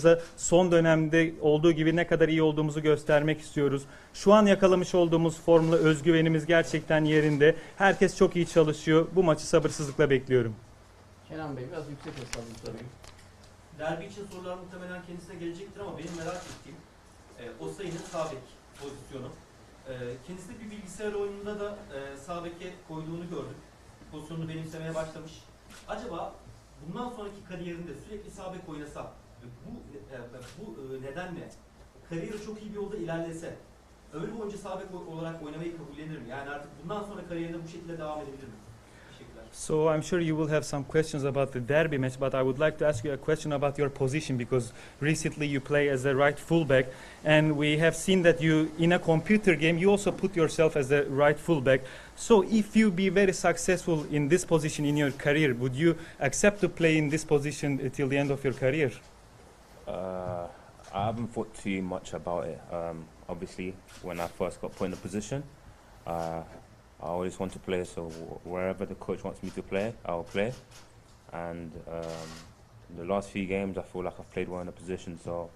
taraftarlarımıza son dönemde olduğu gibi ne kadar iyi olduğumuzu göstermek istiyoruz. Şu an yakalamış olduğumuz formla özgüvenimiz gerçekten yerinde. Herkes çok iyi çalışıyor. Bu maçı sabırsızlıkla bekliyorum. Kenan Bey biraz yüksek hesabını sorayım. Derbi için sorular muhtemelen kendisine gelecektir ama benim merak ettiğim Osayi'nin sağ bek pozisyonu. Kendisi de bir bilgisayar oyununda da sağ beke koyduğunu gördük. Pozisyonunu benimsemeye başlamış. Acaba bundan sonraki kariyerinde sürekli sağ bek oynasa, bu nedenle kariyeri çok iyi bir yolda ilerlese, öyle bir oyuncu sağ bek olarak oynamayı kabullenir mi? Yani artık bundan sonra kariyerinde bu şekilde devam edebilir mi? So I'm sure you will have some questions about the derby match, but I would like to ask you a question about your position, because recently you play as a right fullback, and we have seen that you, in a computer game, you also put yourself as a right fullback. So if you be very successful in this position in your career, would you accept to play in this position till the end of your career? I haven't thought too much about it. Obviously, when I first got put in the position, I always want to play, so wherever the coach wants me to play, I'll play. And in the last few games, I feel like I've played well in the position, so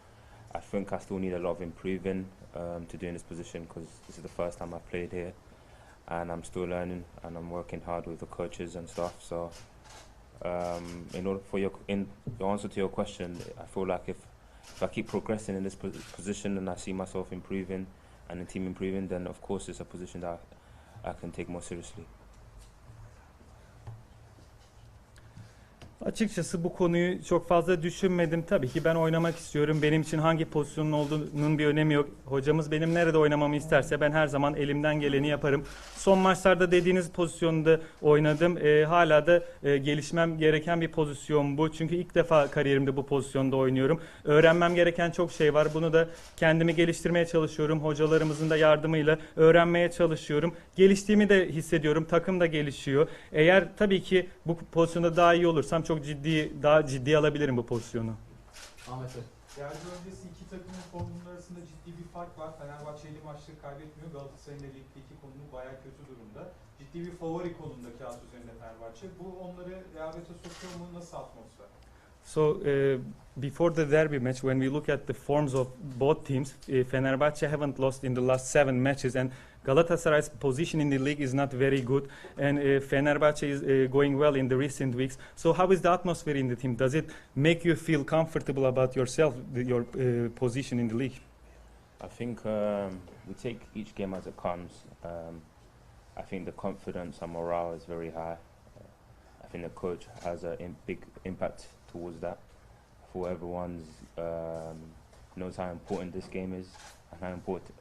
I think I still need a lot of improving to do in this position, because this is the first time I've played here, and I'm still learning, and I'm working hard with the coaches and stuff. So in order for your answer to your question, I feel like if I keep progressing in this position and I see myself improving and the team improving, then of course it's a position that I can take more seriously. Açıkçası bu konuyu çok fazla düşünmedim. Tabii ki ben oynamak istiyorum. Benim için hangi pozisyonun olduğunun bir önemi yok. Hocamız benim nerede oynamamı isterse ben her zaman elimden geleni yaparım. Son maçlarda dediğiniz pozisyonda oynadım. Hala da gelişmem gereken bir pozisyon bu. Çünkü ilk defa kariyerimde bu pozisyonda oynuyorum. Öğrenmem gereken çok şey var. Bunu da kendimi geliştirmeye çalışıyorum. Hocalarımızın da yardımıyla öğrenmeye çalışıyorum. Geliştiğimi de hissediyorum. Takım da gelişiyor. Eğer tabii ki bu pozisyonda daha iyi olursam daha ciddi alabilirim bu pozisyonu. Ahmet Bey. Derbi öncesi iki takımın formunun arasında ciddi bir fark var. Fenerbahçeli maçları kaybetmiyor. Galatasaray'ın da ligdeki konumu bayağı kötü durumda. Ciddi bir favori konumda kağıt üzerinde Fenerbahçe. Bu onları rehavete sokuyor mu? Nasıl atmosfer? So before the derby match, when we look at the forms of both teams, Fenerbahçe haven't lost in the last 7 matches, and Galatasaray's position in the league is not very good, and Fenerbahçe is going well in the recent weeks. So how is the atmosphere in the team? Does it make you feel comfortable about yourself, your position in the league? I think we take each game as it comes. I think the confidence and morale is very high. I think the coach has a big impact towards that. For everyone's knows how important this game is and how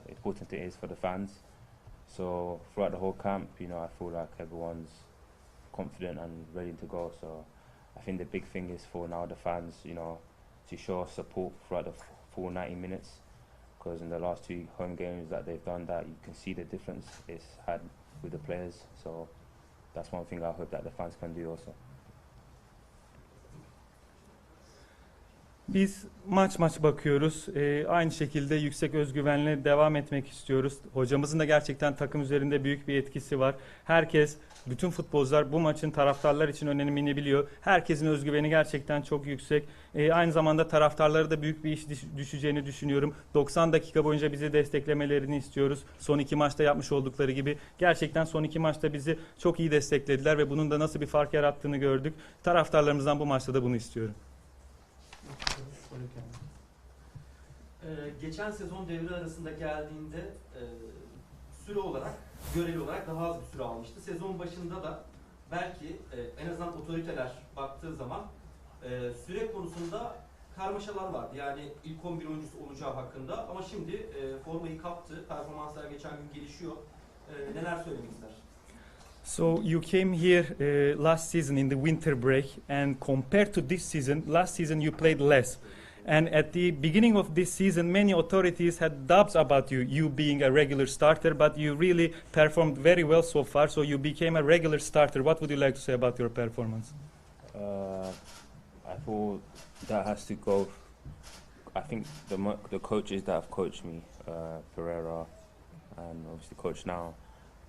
important it is for the fans. So throughout the whole camp, I feel like everyone's confident and ready to go. So I think the big thing is for now the fans, to show support throughout the full 90 minutes. Because in the last 2 home games that they've done that, you can see the difference it's had with the players. So that's one thing I hope that the fans can do also. Biz maç bakıyoruz. Aynı şekilde yüksek özgüvenle devam etmek istiyoruz. Hocamızın da gerçekten takım üzerinde büyük bir etkisi var. Herkes, bütün futbolcular bu maçın taraftarlar için önemini biliyor. Herkesin özgüveni gerçekten çok yüksek. Aynı zamanda taraftarları da büyük bir iş düşeceğini düşünüyorum. 90 dakika boyunca bizi desteklemelerini istiyoruz. Son 2 maçta yapmış oldukları gibi. Gerçekten son 2 maçta bizi çok iyi desteklediler ve bunun da nasıl bir fark yarattığını gördük. Taraftarlarımızdan bu maçta da bunu istiyorum. Geçen sezon devre arasında geldiğinde süre olarak, göreli olarak daha az bir süre almıştı. Sezon başında da belki en azından otoriteler baktığı zaman süre konusunda karmaşalar vardı. Yani ilk 11 oyuncusu olacağı hakkında, ama şimdi formayı kaptı, performanslar geçen gün gelişiyor. Neler söylemek ister? So you came here last season in the winter break, and compared to this season, last season you played less. And at the beginning of this season, many authorities had doubts about you being a regular starter, but you really performed very well so far, so you became a regular starter. What would you like to say about your performance? I thought that has to go. I think the coaches that have coached me, Pereira, and obviously coach now,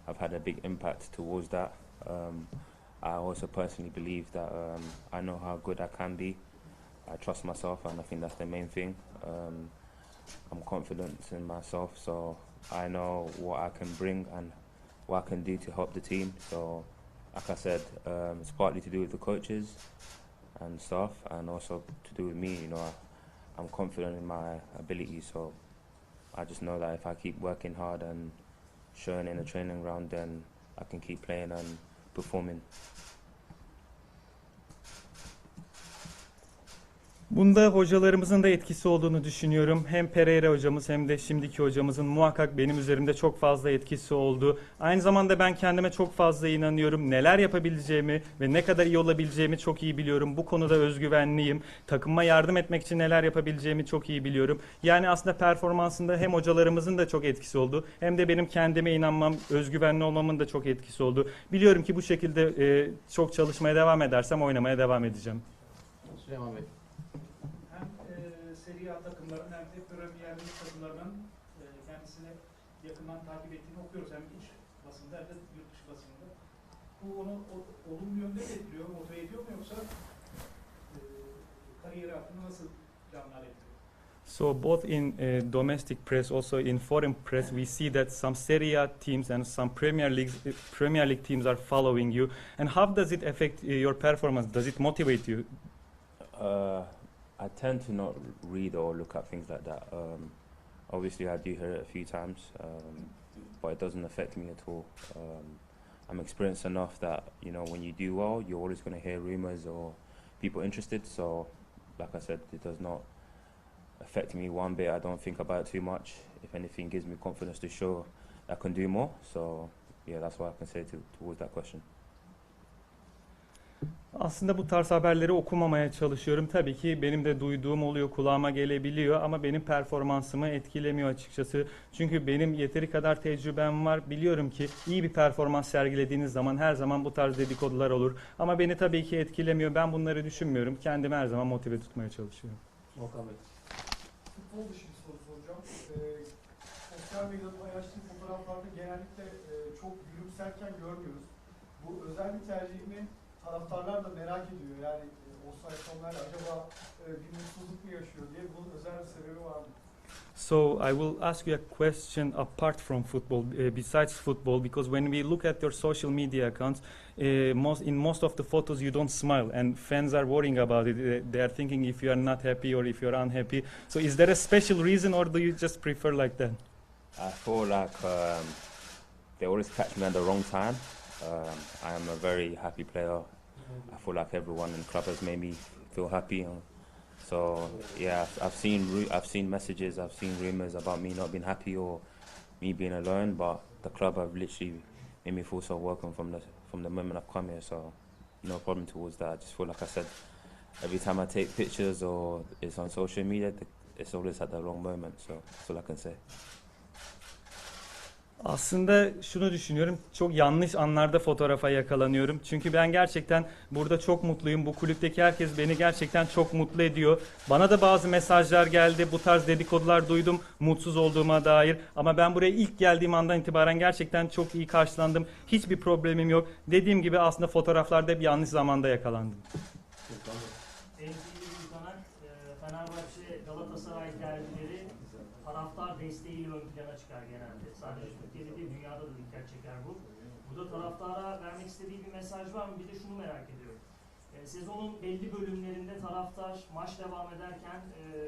have had a big impact towards that. I also personally believe that I know how good I can be. I trust myself, and I think that's the main thing. I'm confident in myself, so I know what I can bring and what I can do to help the team. So, like I said, it's partly to do with the coaches and stuff, and also to do with me. You know, I'm confident in my ability, so I just know that if I keep working hard and showing in the training ground, then I can keep playing and performing. Bunda hocalarımızın da etkisi olduğunu düşünüyorum. Hem Pereira hocamız hem de şimdiki hocamızın muhakkak benim üzerimde çok fazla etkisi oldu. Aynı zamanda ben kendime çok fazla inanıyorum. Neler yapabileceğimi ve ne kadar iyi olabileceğimi çok iyi biliyorum. Bu konuda özgüvenliyim. Takımıma yardım etmek için neler yapabileceğimi çok iyi biliyorum. Yani aslında performansında hem hocalarımızın da çok etkisi oldu, hem de benim kendime inanmam, özgüvenli olmamın da çok etkisi oldu. Biliyorum ki bu şekilde çok çalışmaya devam edersem oynamaya devam edeceğim. Süleyman Bey. Hem Serie A takımlarının hem de Premier Lig takımlarının kendisini yakından takip ettiğini okuyoruz. Hem iç basında hem de yurt dışı basında. Bu onu olumlu yönde mi etkiliyor, motive ediyor mu, yoksa kariyeri hakkında nasıl planlar ediyor? So both in domestic press, also in foreign press, we see that some Serie A teams and some Premier League teams are following you. And how does it affect your performance? Does it motivate you? I tend to not read or look at things like that. Obviously, I do hear it a few times, but it doesn't affect me at all. I'm experienced enough that, you know, when you do well, you're always going to hear rumors or people interested. So, like I said, it does not affect me one bit. I don't think about it too much. If anything, it gives me confidence to show I can do more. So, yeah, that's what I can say towards that question. Aslında bu tarz haberleri okumamaya çalışıyorum. Tabii ki benim de duyduğum oluyor, kulağıma gelebiliyor ama benim performansımı etkilemiyor açıkçası. Çünkü benim yeteri kadar tecrübem var. Biliyorum ki iyi bir performans sergilediğiniz zaman her zaman bu tarz dedikodular olur. Ama beni tabii ki etkilemiyor. Ben bunları düşünmüyorum. Kendimi her zaman motive tutmaya çalışıyorum. Volkan Bey. Futbol dışı bir soru soracağım. Sosyal medyada paylaştığım fotoğraflarda genellikle çok gülümserken görmüyoruz. Bu özel bir tercih mi? Taraftarlar da merak ediyor. Yani Osayi Samuel acaba bir mutsuzluk mu yaşıyor diye. Bunun özel bir sebebi var mı? So I will ask you a question apart from football, besides football, because when we look at your social media accounts, in most of the photos you don't smile, and fans are worrying about it. They are thinking if you are not happy or if you are unhappy. So is there a special reason, or do you just prefer like that? I feel like they always catch me at the wrong time. I am a very happy player. I feel like everyone in the club has made me feel happy. So yeah, I've seen messages, I've seen rumors about me not being happy or me being alone. But the club have literally made me feel so welcome from the moment I've come here. So no problem towards that. I just feel like I said, every time I take pictures or it's on social media, it's always at the wrong moment. So that's all I can say. Aslında şunu düşünüyorum, çok yanlış anlarda fotoğrafa yakalanıyorum. Çünkü ben gerçekten burada çok mutluyum. Bu kulüpteki herkes beni gerçekten çok mutlu ediyor. Bana da bazı mesajlar geldi, bu tarz dedikodular duydum mutsuz olduğuma dair. Ama ben buraya ilk geldiğim andan itibaren gerçekten çok iyi karşılandım. Hiçbir problemim yok. Dediğim gibi aslında fotoğraflarda hep yanlış zamanda yakalandım. Fenerbahçe Galatasaray derbileri taraftar desteğiyle ön plana çıkar genelde. Sadece Türkiye'de değil, dünyada da dikkat çeker bu. Burada taraftara vermek istediği bir mesaj var mı? Bir de şunu merak ediyorum. Sezonun belli bölümlerinde taraftar maç devam ederken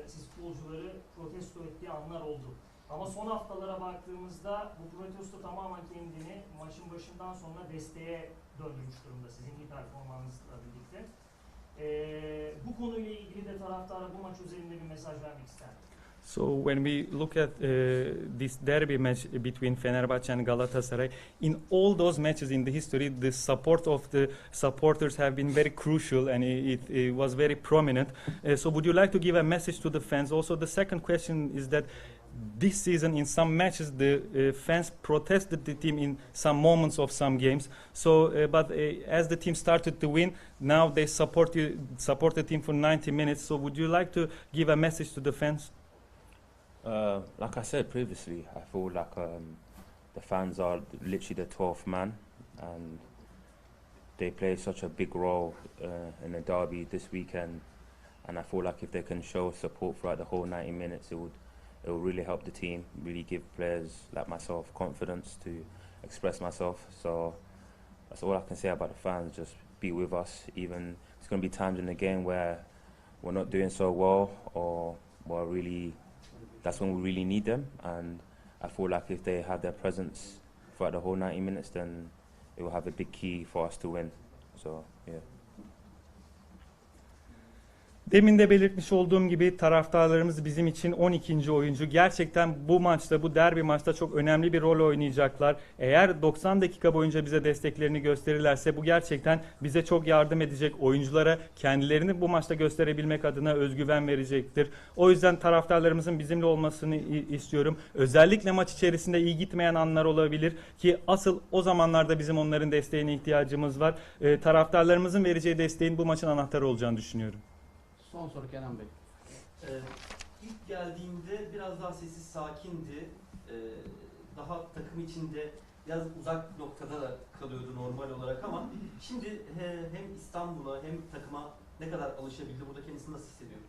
siz futbolcuları protesto ettiği anlar oldu. Ama son haftalara baktığımızda bu protesto tamamen kendini maçın başından sonra desteğe döndürmüş durumda sizin iyi performansınızla birlikte. Bu konuyla ilgili de taraftara bu maç üzerinde bir mesaj vermek isterim. So when we look at this derby match between Fenerbahçe and Galatasaray, in all those matches in the history, the support of the supporters have been very crucial and it was very prominent. So would you like to give a message to the fans? Also, the second question is that this season in some matches the fans protested the team in some moments of some games. So, but as the team started to win, now they support the team for 90 minutes. So would you like to give a message to the fans? Like I said previously, I feel like the fans are literally the 12th man, and they play such a big role in the derby this weekend. and I feel like if they can show support throughout the whole 90 minutes, it will really help the team, really give players like myself confidence to express myself. So that's all I can say about the fans. Just be with us. Even there's going to be times in the game where we're not doing so well, or that's when we really need them. And I feel like if they have their presence throughout the whole 90 minutes, then it will have a big key for us to win. So yeah. Demin de belirtmiş olduğum gibi taraftarlarımız bizim için 12. oyuncu. Gerçekten bu maçta, bu derbi maçta çok önemli bir rol oynayacaklar. Eğer 90 dakika boyunca bize desteklerini gösterirlerse bu gerçekten bize çok yardım edecek. Oyunculara kendilerini bu maçta gösterebilmek adına özgüven verecektir. O yüzden taraftarlarımızın bizimle olmasını istiyorum. Özellikle maç içerisinde iyi gitmeyen anlar olabilir ki asıl o zamanlarda bizim onların desteğine ihtiyacımız var. Taraftarlarımızın vereceği desteğin bu maçın anahtarı olacağını düşünüyorum. Son soru Kenan Bey. İlk geldiğinde biraz daha sessiz, sakindi. Daha takım içinde biraz uzak noktada da kalıyordu normal olarak ama şimdi hem İstanbul'a hem takıma ne kadar alışabildi? Burada kendisini nasıl hissediyor?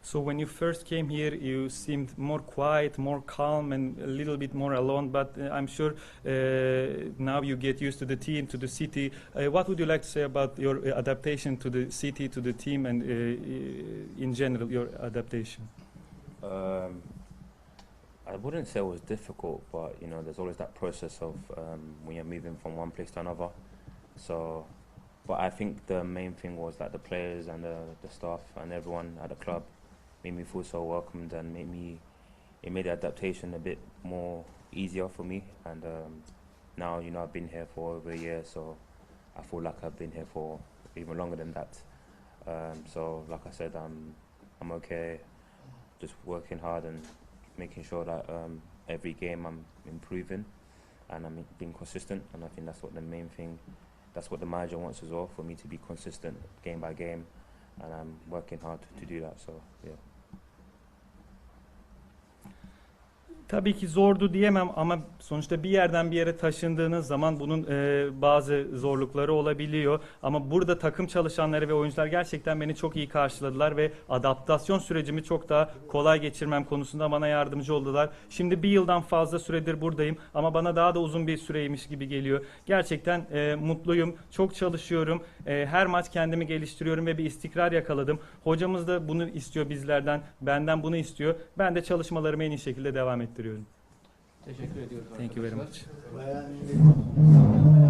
So when you first came here, you seemed more quiet, more calm, and a little bit more alone. But I'm sure now you get used to the team, to the city. What would you like to say about your adaptation to the city, to the team, and in general your adaptation? I wouldn't say it was difficult, but you know, there's always that process of when you're moving from one place to another. So, but I think the main thing was that the players and the staff and everyone at the club made me feel so welcomed and it made the adaptation a bit more easier for me. And now, you know, I've been here for over a year, so I feel like I've been here for even longer than that. So, like I said, I'm okay, just working hard and making sure that every game I'm improving and I'm being consistent. And I think that's what the main thing. That's what the manager wants as well, for me to be consistent game by game, and I'm working hard to do that. So yeah. Tabii ki zordu diyemem ama sonuçta bir yerden bir yere taşındığınız zaman bunun bazı zorlukları olabiliyor. Ama burada takım çalışanları ve oyuncular gerçekten beni çok iyi karşıladılar ve adaptasyon sürecimi çok daha kolay geçirmem konusunda bana yardımcı oldular. Şimdi bir yıldan fazla süredir buradayım ama bana daha da uzun bir süreymiş gibi geliyor. Gerçekten mutluyum, çok çalışıyorum. Her maç kendimi geliştiriyorum ve bir istikrar yakaladım. Hocamız da bunu istiyor bizlerden, benden bunu istiyor. Ben de çalışmalarımı en iyi şekilde devam ettiriyorum. Teşekkür ediyoruz. Thank you very arkadaşlar. much.